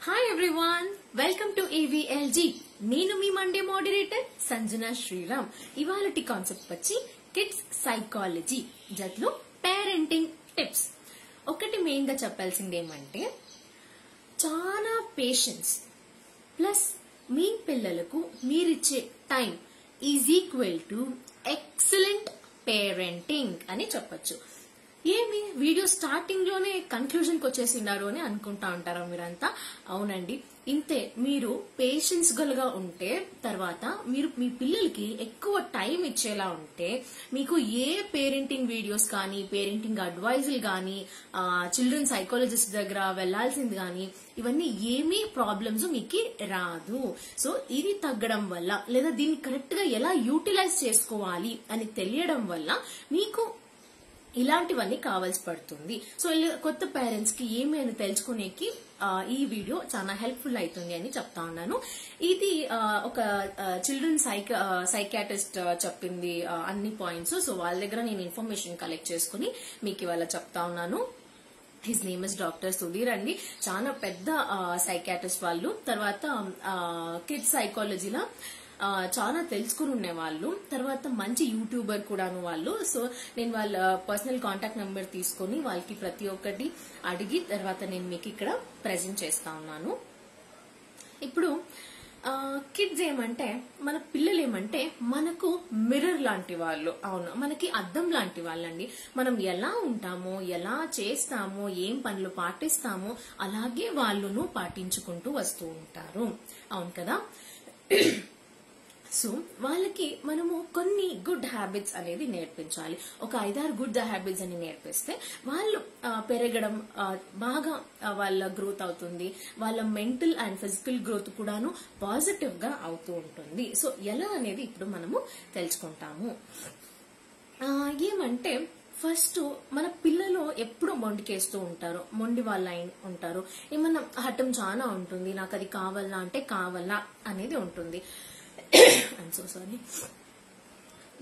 Hi everyone, welcome to AVLG. నేను మీ Monday moderator Sanjana Sriram. ఇవాళటి కాన్సెప్ట్ వచ్చి కిడ్స్ సైకాలజీ జట్లో పేరెంటింగ్ టిప్స్. ఒకటి మెయిన్ గా చెప్పాల్సింది ఏమంటే చాలా పేషెన్స్ ప్లస్ మీ పిల్లలకు మీరిచ్చే time is equal to excellent parenting అని చెప్పొచ్చు. ఏమి వీడియో స్టార్టింగ్ లోనే కన్క్లూజన్ కి వచ్చేసినారు అని అనుకుంటా ఉంటారా మీరంతా? అవునండి, ఇంతే. మీరు పేషెన్స్ గలగా ఉంటే తర్వాత మీరు మీ పిల్లలకి ఎక్కువ టైం ఇచ్చేలా ఉంటే మీకు ఏ పేరెంటింగ్ వీడియోస్ కానీ పేరెంటింగ్ అడ్వైజులు కానీ చిల్డ్రన్ సైకాలజిస్ట్ దగ్గర వెళ్లాల్సింది కానీ ఇవన్నీ ఏమీ ప్రాబ్లమ్స్ మీకు రాదు. సో ఇది తగ్గడం వల్ల లేదా దీన్ని కరెక్ట్ గా ఎలా యూటిలైజ్ చేసుకోవాలి అని తెలియడం వల్ల మీకు ఇలాంటివన్నీ కావాల్సి పడుతుంది. సో కొత్త పేరెంట్స్ కి ఏమి అని తెలుసుకునేకి ఈ వీడియో చాలా హెల్ప్ఫుల్ అవుతుంది అని చెప్తా ఉన్నాను. ఇది ఒక చిల్డ్రన్ సైకాట్రిస్ట్ చెప్పింది అన్ని పాయింట్స్. సో వాళ్ళ దగ్గర నేను ఇన్ఫర్మేషన్ కలెక్ట్ చేసుకుని మీకు ఇవాళ చెప్తా ఉన్నాను. His name is doctor Sudheer అండి. చాలా పెద్ద సైకాట్రిస్ట్ వాళ్ళు. తర్వాత కిడ్స్ సైకాలజీలో చాలా తెలుసుకుని ఉండేవాళ్ళు. తర్వాత మంచి యూట్యూబర్ కూడాను వాళ్ళు. సో నేను వాళ్ళ పర్సనల్ కాంటాక్ట్ నెంబర్ తీసుకుని వాళ్ళకి ప్రతి ఒక్కటి అడిగి తర్వాత నేను మీకు ఇక్కడ ప్రెజెంట్ చేస్తా ఉన్నాను. ఇప్పుడు కిడ్స్ ఏమంటే మన పిల్లలు ఏమంటే మనకు మిర్రర్ లాంటి వాళ్ళు. అవును, మనకి అద్దం లాంటి వాళ్ళండి. మనం ఎలా ఉంటామో ఎలా చేస్తామో ఏం పనులు పాటిస్తామో అలాగే వాళ్ళను పాటించుకుంటూ వస్తూ ఉంటారు. అవును కదా? సో వాళ్ళకి మనము కొన్ని గుడ్ హ్యాబిట్స్ అనేది నేర్పించాలి. ఒక 5-6 గుడ్ హ్యాబిట్స్ అని నేర్పిస్తే వాళ్ళు పెరగడం బాగా వాళ్ళ గ్రోత్ అవుతుంది. వాళ్ళ మెంటల్ అండ్ ఫిజికల్ గ్రోత్ కూడాను పాజిటివ్ గా అవుతూ ఉంటుంది. సో ఎలా అనేది ఇప్పుడు మనము తెలుసుకుంటాము. ఏమంటే ఫస్ట్ మన పిల్లలు ఎప్పుడు మొండికేస్తూ ఉంటారు, మొండి వాళ్ళ ఉంటారు. ఏమన్నా హఠం చాలా ఉంటుంది, నాకు అది కావాలా అంటే కావాలా అనేది ఉంటుంది. I'm so sorry.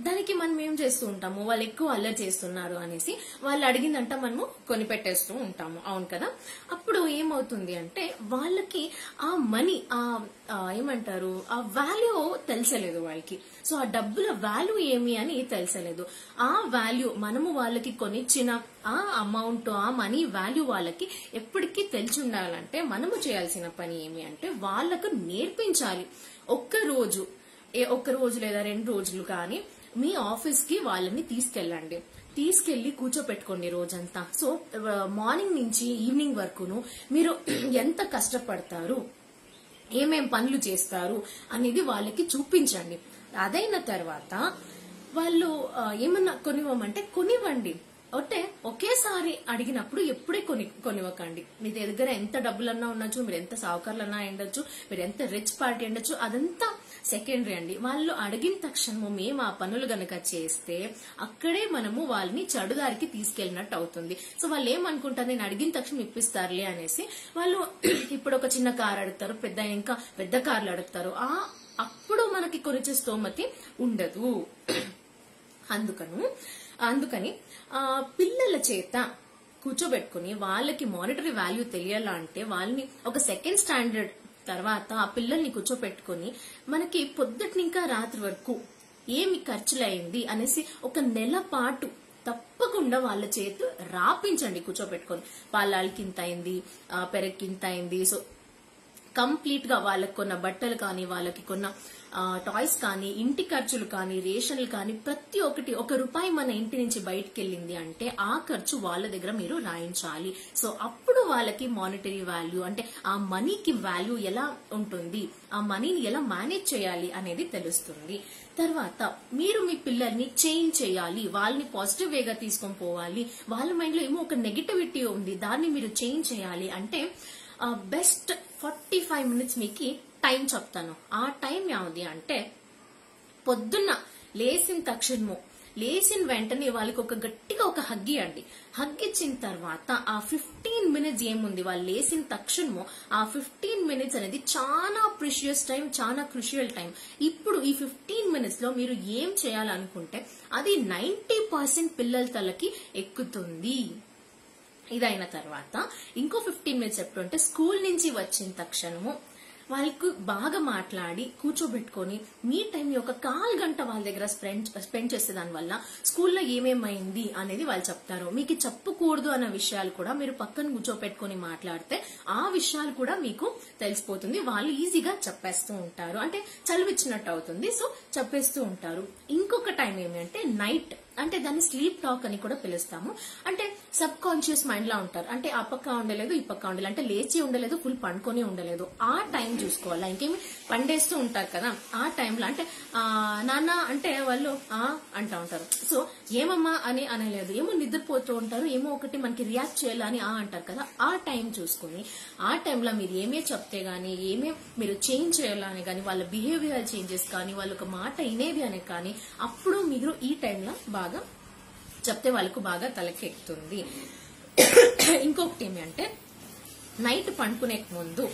దానికి మనం ఏం చేస్తూ ఉంటాము, వాళ్ళు ఎక్కువ అల్లరి చేస్తున్నారు అనేసి వాళ్ళు అడిగిందంట మనము కొనిపెట్టేస్తూ ఉంటాము. అవును కదా? అప్పుడు ఏమవుతుంది అంటే వాళ్ళకి ఆ మనీ ఏమంటారు ఆ వాల్యూ తెలిసలేదు వాళ్ళకి. సో ఆ డబ్బుల వాల్యూ ఏమి అని తెలిసలేదు. ఆ వాల్యూ మనము వాళ్ళకి కొనిచ్చిన ఆ అమౌంట్ ఆ మనీ వాల్యూ వాళ్ళకి ఎప్పటికీ తెలిసి ఉండాలంటే మనము చేయాల్సిన పని ఏమి అంటే వాళ్ళకు నేర్పించాలి. ఒక్క రోజు లేదా 2 రోజులు కానీ మీ ఆఫీస్ కి వాళ్ళని తీసుకెళ్లి కూర్చోపెట్టుకోండి రోజంతా. సో మార్నింగ్ నుంచి ఈవినింగ్ వరకును మీరు ఎంత కష్టపడతారు, ఏమేం పనులు చేస్తారు అనేది వాళ్ళకి చూపించండి. అదైన తర్వాత వాళ్ళు ఏమన్నా కొనివ్వమంటే కొనివ్వండి. అంటే ఒకేసారి అడిగినప్పుడు ఎప్పుడే కొనివ్వకండి. మీ దగ్గర ఎంత డబ్బులన్నా ఉండొచ్చు, మీరు ఎంత సావుకారులన్నా ఉండొచ్చు, మీరు ఎంత రిచ్ పార్టీ ఉండొచ్చు, అదంతా సెకండరీ అండి. వాళ్ళు అడిగిన తక్షణము మేము ఆ పనులు గనక చేస్తే అక్కడే మనము వాళ్ళని చెడుదారికి తీసుకెళ్లినట్టు అవుతుంది. సో వాళ్ళు ఏమనుకుంటారు, నేను అడిగిన తక్షణం ఇప్పిస్తారులే అనేసి వాళ్ళు ఇప్పుడు ఒక చిన్న కారు అడుగుతారు, ఇంకా పెద్ద కార్లు అడుగుతారు. అప్పుడు మనకి కొనిచ్చే స్తోమతి ఉండదు. అందుకని పిల్లల చేత కూర్చోబెట్టుకుని వాళ్ళకి మానిటరీ వాల్యూ తెలియాలా అంటే వాళ్ళని ఒక సెకండ్ స్టాండర్డ్ తర్వాత ఆ పిల్లల్ని కూర్చోపెట్టుకుని మనకి పొద్దుటి ఇంకా రాత్రి వరకు ఏమి ఖర్చులైంది అనేసి ఒక నెల పాటు తప్పకుండా వాళ్ళ చేతు రాపించండి కూర్చోపెట్టుకొని. పాలాలకి ఇంత అయింది, పెరక్కి ఇంత అయింది. సో కంప్లీట్ గా వాళ్ళకి కొన్న బట్టలు కానీ వాళ్ళకి కొన్న టాయ్స్ కానీ ఇంటి ఖర్చులు కానీ రేషన్లు కానీ ప్రతి ఒక్కటి ₹1 మన ఇంటి నుంచి బయటకు వెళ్ళింది అంటే ఆ ఖర్చు వాళ్ళ దగ్గర మీరు రాయించాలి. సో అప్పుడు వాళ్ళకి మానిటరీ వాల్యూ అంటే ఆ మనీకి వాల్యూ ఎలా ఉంటుంది, ఆ మనీని ఎలా మేనేజ్ చేయాలి అనేది తెలుస్తుంది. తర్వాత మీరు మీ పిల్లల్ని చేంజ్ చేయాలి, వాళ్ళని పాజిటివ్ వేగా తీసుకొని పోవాలి. వాళ్ళ మైండ్ లో ఏమో ఒక నెగటివిటీ ఉంది, దాన్ని మీరు చేంజ్ చేయాలి అంటే బెస్ట్ 45 మినిట్స్ మీకు టైం చెప్తాను. ఆ టైం ఏమిటి అంటే పొద్దున్న లేచిన వెంటనే వాళ్ళకి గట్టిగా ఒక హగ్ ఇవ్వండి. హగ్ ఇచ్చిన తర్వాత ఆ 15 మినిట్స్ ఏముంది, వాళ్ళు లేచిన తక్షణము ఆ 15 మినిట్స్ అనేది చాలా ప్రిషియస్ టైం, చాలా క్రూషియల్ టైం. ఇప్పుడు ఈ 15 మినిట్స్ లో మీరు ఏం చేయాలనుకుంటే అది 90% పిల్లల తలకి ఎక్కుతుంది. ఇదైన తర్వాత ఇంకో 15 మినిట్స్ ఎప్పుడు అంటే స్కూల్ నుంచి వచ్చిన తక్షణము వాళ్ళకు బాగా మాట్లాడి కూర్చోబెట్టుకొని మీ టైం ఒక 1/4 గంట వాళ్ళ దగ్గర స్పెండ్ చేసే దాని వల్ల స్కూల్లో ఏమేమైంది అనేది వాళ్ళు చెప్తారు. మీకు చెప్పకూడదు అన్న విషయాలు కూడా మీరు పక్కన కూర్చోపెట్టుకొని మాట్లాడితే ఆ విషయాలు కూడా మీకు తెలిసిపోతుంది. వాళ్ళు ఈజీగా చెప్పేస్తూ ఉంటారు, అంటే చదివిచ్చినట్టు అవుతుంది. సో చెప్పేస్తూ ఉంటారు. ఇంకొక టైం ఏమంటే నైట్, అంటే దాన్ని స్లీప్ టాక్ అని కూడా పిలుస్తాము. అంటే సబ్ కాన్షియస్ మైండ్ లా ఉంటారు, అంటే ఆ పక్క ఉండలేదు ఈ పక్క ఉండలేదు, అంటే లేచి ఉండలేదు ఫుల్ పండుకొని ఉండలేదు. ఆ టైం చూసుకోవాలా. ఇంకేమి పండేస్తూ ఉంటారు కదా ఆ టైంలో, అంటే నాన్న అంటే వాళ్ళు అంటా ఉంటారు. సో ఏమమ్మా అని అనలేదు, ఏమో నిద్రపోతూ ఉంటారు, ఏమో ఒకటి మనకి రియాక్ట్ చేయాలని అంటారు కదా. ఆ టైం చూసుకుని ఆ టైంలో మీరు ఏమే చెప్తే గానీ, ఏమే మీరు చేంజ్ చేయాలని కానీ, వాళ్ళ బిహేవియర్ చేంజెస్ కానీ, వాళ్ళ ఒక మాట వినేది అని కానీ, అప్పుడు మీరు ఈ టైంలో బాగా చెప్తే వాళ్ళకు బాగా తలకెక్కుతుంది. ఇంకొకటి ఏమి అంటే నైట్ పండుకునే ముందు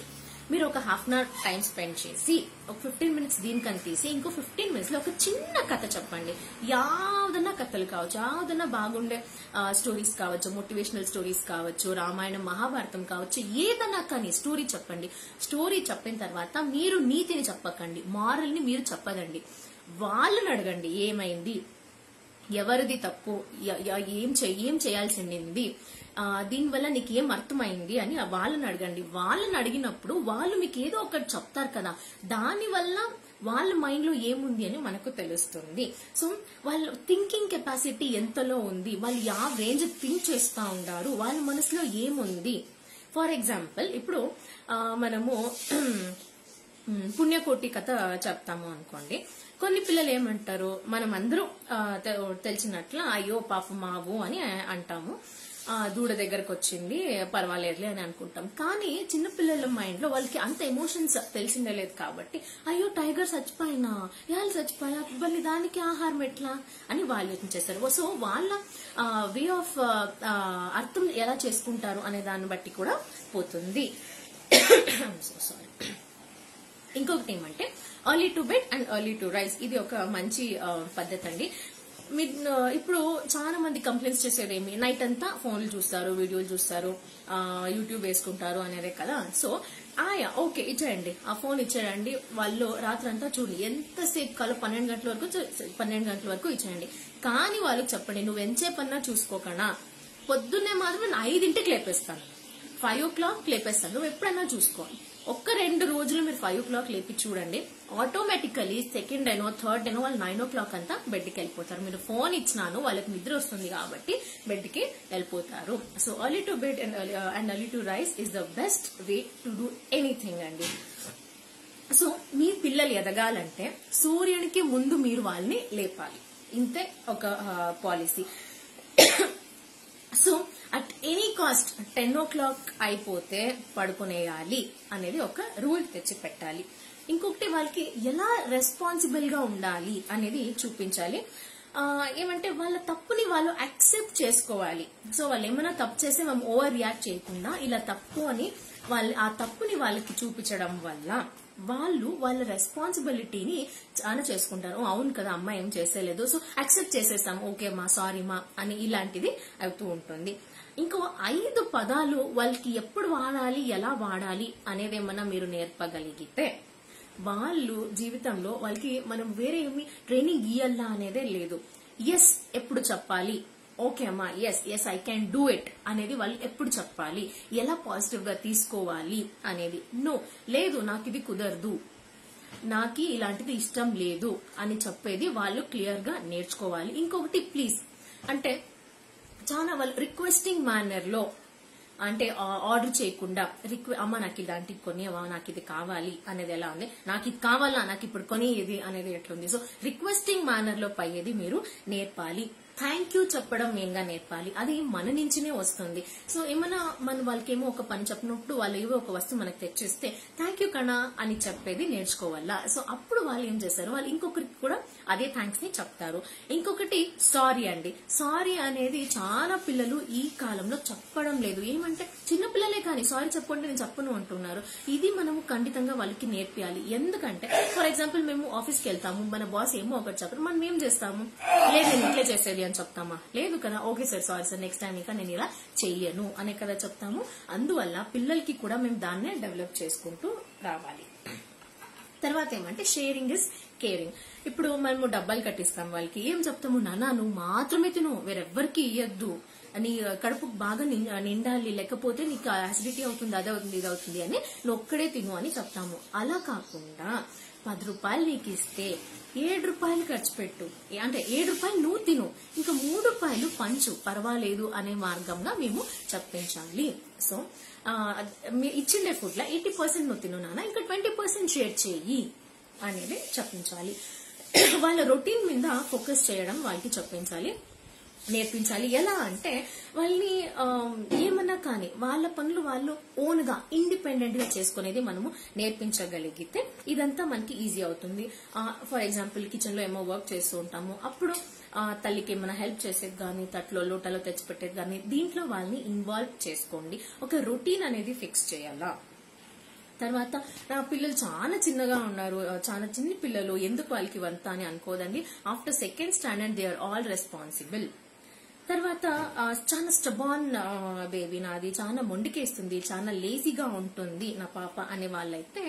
మీరు ఒక 1/2 అవర్ టైం స్పెండ్ చేసి ఒక 15 మినిట్స్ దీనికని తీసి ఇంకో 15 మినిట్స్ లో ఒక చిన్న కథ చెప్పండి. యావదన్నా కథలు కావచ్చు, యావదన్నా బాగుండే స్టోరీస్ కావచ్చు, మోటివేషనల్ స్టోరీస్ కావచ్చు, రామాయణం మహాభారతం కావచ్చు, ఏదన్నా కానీ స్టోరీ చెప్పండి. స్టోరీ చెప్పిన తర్వాత మీరు నీతిని చెప్పకండి, మారల్ ని మీరు చెప్పదండి. వాళ్ళని అడగండి ఏమైంది, ఎవరిది తప్పు, ఏం చేయాల్సింది, దీనివల్ల నీకు ఏం అర్థమైంది అని వాళ్ళని అడగండి. వాళ్ళని అడిగినప్పుడు వాళ్ళు మీకు ఏదో ఒకటి చెప్తారు కదా, దాని వల్ల వాళ్ళ మైండ్ లో ఏముంది అని మనకు తెలుస్తుంది. సో వాళ్ళ థింకింగ్ కెపాసిటీ ఎంతలో ఉంది, వాళ్ళు యా రేంజ్ థింక్ చేస్తా ఉంటారు, వాళ్ళ మనసులో ఏముంది. ఫర్ ఎగ్జాంపుల్ ఇప్పుడు మనము పుణ్యకోటి కథ చెప్తాము అనుకోండి. కొన్ని పిల్లలు ఏమంటారు, మనం అందరూ తెలిసినట్లు అయ్యో పాప మావు అని అంటాము, దూడ దగ్గరకు వచ్చింది పర్వాలేదులే అని అనుకుంటాం. కానీ చిన్నపిల్లల మైండ్ లో వాళ్ళకి అంత ఎమోషన్స్ తెలిసిందే లేదు కాబట్టి అయ్యో టైగర్ చచ్చిపోయినా, ఇవాళ చచ్చిపోయా, మళ్ళీ దానికి ఆహారం ఎట్లా అని వాళ్ళు యోచించేస్తారు. సో వాళ్ళ వే ఆఫ్ అర్థం ఎలా చేసుకుంటారు అనే దాన్ని బట్టి కూడా పోతుంది. సారీ. ఇంకొకటి ఏమంటే early to bed and early to rise, ఇది ఒక మంచి పద్ధతి అండి. ఇప్పుడు చాలా మంది కంప్లైంట్స్ చేసేది ఏమి, నైట్ అంతా ఫోన్లు చూస్తారు, వీడియోలు చూస్తారు, యూట్యూబ్ వేసుకుంటారు అనేదే కదా. సో ఓకే ఇచ్చేయండి, ఆ ఫోన్ ఇచ్చేయండి, వాళ్ళు రాత్రంతా చూడండి, ఎంతసేపు కాలం 12 గంటల వరకు ఇచ్చేయండి. కానీ వాళ్ళకి చెప్పండి, నువ్వు ఎంతసేపన్నా చూసుకోకనా, పొద్దున్నే మాత్రం 5ంటికి లేపేస్తాను, 5 o'clock లేపేస్తాను, నువ్వు ఎప్పుడైనా చూసుకో. ఒక్క 2 రోజులు మీరు 5 o'clock లేపి చూడండి, ఆటోమేటికలీ సెకండ్ డేనో థర్డ్ డేనో వాళ్ళు 9 o'clock అంతా బెడ్కి వెళ్ళిపోతారు. మీరు ఫోన్ ఇచ్చినాను వాళ్ళకి నిద్ర వస్తుంది కాబట్టి బెడ్కి వెళ్ళిపోతారు. So early to bed and early to rise is the best way to do anything అండి. సో మీ పిల్లలు ఎదగాలంటే సూర్యునికి ముందు మీరు వాళ్ళని లేపాలి, ఇంతే ఒక policy. So at any cost 10 o'clock అయిపోతే పడుకునేయాలి అనేది ఒక రూల్ తెచ్చి పెట్టాలి. ఇంకొకటి వాళ్ళకి ఎలా రెస్పాన్సిబుల్ గా ఉండాలి అనేది చూపించాలి. ఏమంటే వాళ్ళ తప్పుని వాళ్ళు యాక్సెప్ట్ చేసుకోవాలి. సో వాళ్ళు ఏమైనా తప్పు చేస్తే మనం ఓవర్ రియాక్ట్ చేయకుండా ఇలా తప్పు అని ఆ తప్పుని వాళ్ళకి చూపించడం వల్ల వాళ్ళు వాళ్ళ రెస్పాన్సిబిలిటీని చాలా చేసుకుంటారు. అవును కదా అమ్మ ఏం చేసేలేదు, సో యాక్సెప్ట్ చేసేస్తాం, ఓకే మా సారీ మా అని ఇలాంటిది అవుతూ ఉంటుంది. ఇంకో 5 పదాలు వాళ్ళకి ఎప్పుడు వాడాలి, ఎలా వాడాలి అనేది ఏమన్నా మీరు నేర్పగలిగితే వాళ్ళు జీవితంలో వాళ్ళకి మనం వేరే ఏమి ట్రైనింగ్ ఇయ్యాలా అనేదే లేదు. ఎస్ ఎప్పుడు చెప్పాలి, ఓకే అమ్మా yes I can do it అనేది వాళ్ళు ఎప్పుడు చెప్పాలి, ఎలా పాజిటివ్ గా తీసుకోవాలి అనేది. నో లేదు నాకు ఇది కుదరదు, నాకు ఇలాంటిది ఇష్టం లేదు అని చెప్పేది వాళ్ళు క్లియర్ గా నేర్చుకోవాలి. ఇంకొకటి ప్లీజ్ అంటే చాలా వాళ్ళు రిక్వెస్టింగ్ మేనర్ లో, అంటే ఆర్డర్ చేయకుండా అమ్మ నాకు ఇలాంటి కొనివా, నాకు ఇది కావాలి అనేది ఎలా ఉంది, నాకు ఇది కావాలా, నాకు ఇప్పుడు కొనిది అనేది ఎట్లుంది. సో రిక్వెస్టింగ్ మేనర్ లో పయ్యేది మీరు నేర్పాలి. థ్యాంక్ యూ చెప్పడం మెయిన్ గా నేర్పాలి, అది మన నుంచినే వస్తుంది. సో ఏమన్నా మన వాళ్ళకేమో ఒక పని చెప్పినప్పుడు వాళ్ళు ఏవో ఒక వస్తువు మనకు తెచ్చిస్తే థ్యాంక్ యూ కన్నా అని చెప్పేది నేర్చుకోవాలా. సో అప్పుడు వాళ్ళు ఏం చేస్తారు, వాళ్ళు ఇంకొకరికి కూడా అదే థ్యాంక్స్ ని చెప్తారు. ఇంకొకటి సారీ అండి. సారీ అనేది చాలా పిల్లలు ఈ కాలంలో చెప్పడం లేదు. ఏమంటే చిన్నపిల్లలే కానీ సారీ చెప్పండి నేను చెప్పను అంటున్నారు. ఇది మనము ఖండితంగా వాళ్ళకి నేర్పియాలి. ఎందుకంటే ఫర్ ఎగ్జాంపుల్ మేము ఆఫీస్కి వెళ్తాము, మన బాస్ ఏమో ఒకటి చెప్పరు, మనం ఏం చేస్తాము, లేదు నేను ఇట్లే చేసేది అని చెప్తామా? లేదు కదా. Okay sir, sorry sir, next time ఇంకా నేను ఇలా చెయ్యను అనే కదా చెప్తాము. అందువల్ల పిల్లలకి కూడా మేము దాన్నే డెవలప్ చేసుకుంటూ రావాలి. తర్వాత ఏమంటే షేరింగ్ ఇస్ కేరింగ్. ఇప్పుడు మనము డబ్బాలు కట్టిస్తాం వాళ్ళకి, ఏం చెప్తాము, నాన్న నువ్వు మాత్రమే తిను, వేరెవ్వరికి ఇయ్యద్దు, నీ కడుపు బాగా నిండాలి, లేకపోతే నీకు యాసిడిటీ అవుతుంది, అది అవుతుంది, ఇది అవుతుంది అని నువ్వు ఒక్కడే తిను అని చెప్తాము. అలా కాకుండా 10 రూపాయలు నీకు ఇస్తే 7 రూపాయలు ఖర్చు పెట్టు, అంటే 7 రూపాయలు నువ్వు తిను, ఇంకా 3 రూపాయలు పంచు, పర్వాలేదు అనే మార్గంగా మేము చెప్పించాలి. సో ఇచ్చిండే ఫుడ్ లో 80% నువ్వు తిను నాన్న, ఇంకా 20% షేర్ చేయి అనేది చెప్పించాలి. వాళ్ళ రొటీన్ మీద ఫోకస్ చేయడం వాళ్ళకి చెప్పించాలి, నేర్పించాలి. ఎలా అంటే వాళ్ళని ఏమన్నా కానీ వాళ్ళ పనులు వాళ్ళు ఓన్ గా ఇండిపెండెంట్ గా చేసుకునేది మనము నేర్పించగలిగితే ఇదంతా మనకి ఈజీ అవుతుంది. ఫర్ ఎగ్జాంపుల్ కిచెన్ లో ఏమో వర్క్ చేస్తూ ఉంటాము, అప్పుడు తల్లికి ఏమైనా హెల్ప్ చేసేది కానీ, తట్లో లోటలో తెచ్చిపెట్టేది కానీ, దీంట్లో వాళ్ళని ఇన్వాల్వ్ చేసుకోండి. ఒక రొటీన్ అనేది ఫిక్స్ చేయాలా. తర్వాత నా పిల్లలు చాలా చిన్నగా ఉన్నారు, చాలా చిన్న పిల్లలు, ఎందుకు వాళ్ళకి ఇవంతా అని అనుకోదండి. After 2nd standard they are all responsible. తర్వాత చాలా స్టబాన్ బేబీ నాది, చాలా మొండికేస్తుంది, చాలా లేజీగా ఉంటుంది నా పాప అనే వాళ్ళైతే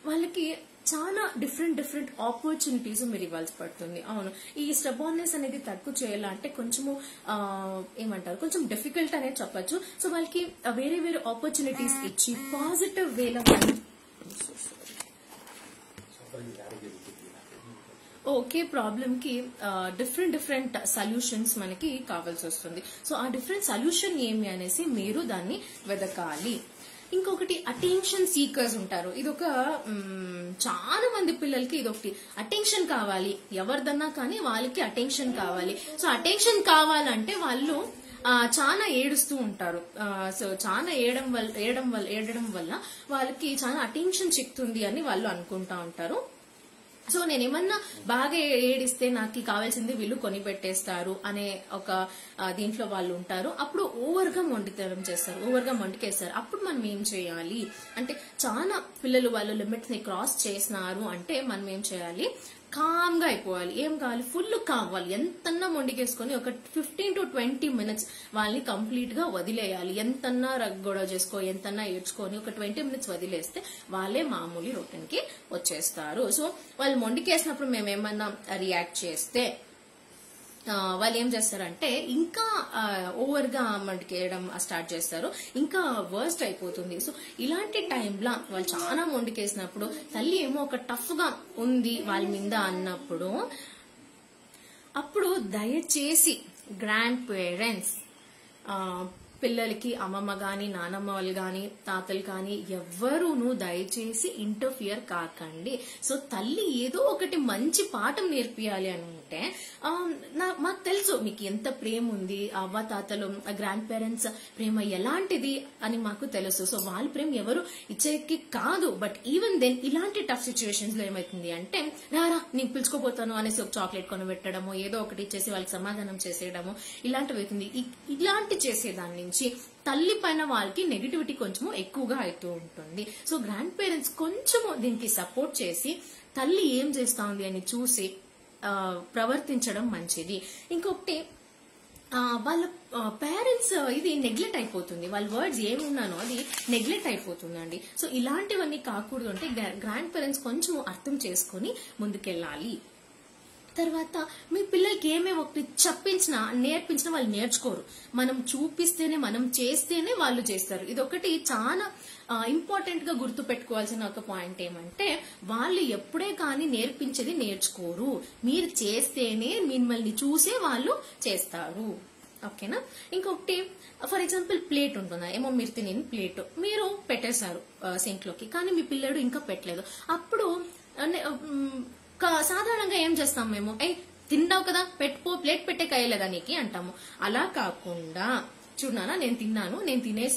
వాళ్ళకి చాలా డిఫరెంట్ ఆపర్చునిటీస్ మీరు ఇవ్వాల్సి పడుతుంది. అవును, ఈ స్టబాన్నెస్ అనేది తక్కువ చేయాలంటే కొంచెము ఏమంటారు, కొంచెం డిఫికల్ట్ అనేది చెప్పచ్చు. సో వాళ్ళకి వేరే ఆపర్చునిటీస్ ఇచ్చి పాజిటివ్ వేలో ఒకే ప్రాబ్లం కి డిఫరెంట్ సొల్యూషన్స్ మనకి కావాల్సి వస్తుంది. సో ఆ డిఫరెంట్ సొల్యూషన్ ఏమి అనేసి మీరు దాన్ని వెదకాలి. ఇంకొకటి అటెన్షన్ సీకర్స్ ఉంటారు. ఇదొక చాలా మంది పిల్లలకి ఇదొకటి అటెన్షన్ కావాలి, ఎవరిదన్నా కానీ వాళ్ళకి అటెన్షన్ కావాలి. సో అటెన్షన్ కావాలంటే వాళ్ళు చాలా ఏడుస్తూ ఉంటారు. సో చాలా ఏడడం వల్ల వాళ్ళకి చాలా అటెన్షన్ చిక్కుతుంది అని వాళ్ళు అనుకుంటా ఉంటారు. సో నేనేమన్నా బాగా ఏడిస్తే నాకు కావాల్సింది వీళ్ళు కొని పెట్టేస్తారు అనే ఒక దీంట్లో వాళ్ళు ఉంటారు. అప్పుడు ఓవర్గా మొండితనం చేస్తారు, ఓవర్గా మొండికేస్తారు. అప్పుడు మనం ఏం చేయాలి అంటే, చాలా పిల్లలు వాళ్ళ లిమిట్స్ ని క్రాస్ చేసినారు అంటే మనం ఏం చేయాలి, కామ్ గా అయిపోవాలి. ఏం కావాలి, ఫుల్ కావాలి. ఎంతన్నా మొండికేసుకొని ఒక 15 to 20 minutes వాళ్ళని కంప్లీట్ గా వదిలేయాలి. ఎంతన్నా గొడవ చేసుకో, ఎంతన్నా ఏడ్చుకొని ఒక 20 minutes వదిలేస్తే వాళ్ళే మామూలు రొటీన్ కి వచ్చేస్తారు. సో వాళ్ళు మొండికేసినప్పుడు మేము ఏమన్నా రియాక్ట్ చేస్తే వాళ్ళు ఏం చేస్తారంటే ఇంకా ఓవర్ గా మొండికేయడం స్టార్ట్ చేస్తారు, ఇంకా వర్స్ట్ అయిపోతుంది. సో ఇలాంటి టైంలో వాళ్ళు చాలా మొండికేసినప్పుడు తల్లి ఏమో ఒక టఫ్ గా ఉంది వాళ్ళ మీద అన్నప్పుడు, అప్పుడు దయచేసి గ్రాండ్ పేరెంట్స్ పిల్లలకి అమ్మమ్మ గాని, నానమ్మ వాళ్ళు గాని, తాతలు కానీ ఎవ్వరూను దయచేసి ఇంటర్ఫియర్ కాకండి. సో తల్లి ఏదో ఒకటి మంచి పాఠం నేర్పియాలి అని అంటే, మాకు తెలుసు మీకు ఎంత ప్రేమ ఉంది, అవ్వ తాతలు గ్రాండ్ పేరెంట్స్ ప్రేమ ఎలాంటిది అని మాకు తెలుసు. సో వాళ్ళ ప్రేమ ఎవరు ఇచ్చేకి కాదు. బట్ ఈవెన్ దెన్ ఇలాంటి టఫ్ సిచ్యువేషన్స్ లో ఏమైతుంది అంటే, రారా నేను పిలుచుకోపోతాను అనేసి ఒక చాక్లెట్ కొని పెట్టడము, ఏదో ఒకటి ఇచ్చేసి వాళ్ళకి సమాధానం చేసేయడము, ఇలాంటివి అవుతుంది. ఇలాంటి చేసేదాన్ని నుంచి తల్లి పైన వాళ్ళకి నెగిటివిటీ కొంచెం ఎక్కువగా అవుతూ ఉంటుంది. సో గ్రాండ్ పేరెంట్స్ కొంచెము దీనికి సపోర్ట్ చేసి తల్లి ఏం చేస్తా ఉంది అని చూసి ప్రవర్తించడం మంచిది. ఇంకొకటి వాళ్ళ పేరెంట్స్ ఇది నెగ్లెక్ట్ అయిపోతుంది, వాళ్ళ వర్డ్స్ ఏమున్నానో అది నెగ్లెక్ట్ అయిపోతుందండి. సో ఇలాంటివన్నీ కాకూడదు అంటే గ్రాండ్ పేరెంట్స్ కొంచెం అర్థం చేసుకుని ముందుకెళ్ళాలి. తర్వాత మీ పిల్లలకి ఏమే ఒకటి చెప్పించినా నేర్పించినా వాళ్ళు నేర్చుకోరు. మనం చూపిస్తేనే, మనం చేస్తేనే వాళ్ళు చేస్తారు. ఇదొకటి చాలా ఇంపార్టెంట్ గా గుర్తు పెట్టుకోవాల్సిన ఒక పాయింట్ ఏమంటే, వాళ్ళు ఎప్పుడే కానీ నేర్పించేది నేర్చుకోరు, మీరు చేస్తేనే మిమ్మల్ని చూసే వాళ్ళు చేస్తారు. ఓకేనా. ఇంకొకటి ఫర్ ఎగ్జాంపుల్ ప్లేట్ ఉంటుందా, ఏమో మీరు తినే ప్లేట్ మీరు పెట్టేశారు సింక్ లోకి, కానీ మీ పిల్లడు ఇంకా పెట్టలేదు. అప్పుడు సాధారణంగా ఏం చేస్తాం మేము, తింటావు కదా పెట్టుకో, ప్లేట్ పెట్టే కయ్యలేదా నీకు అంటాము. అలా కాకుండా చూడనా నేను తిన్నాను, నేను తినేసి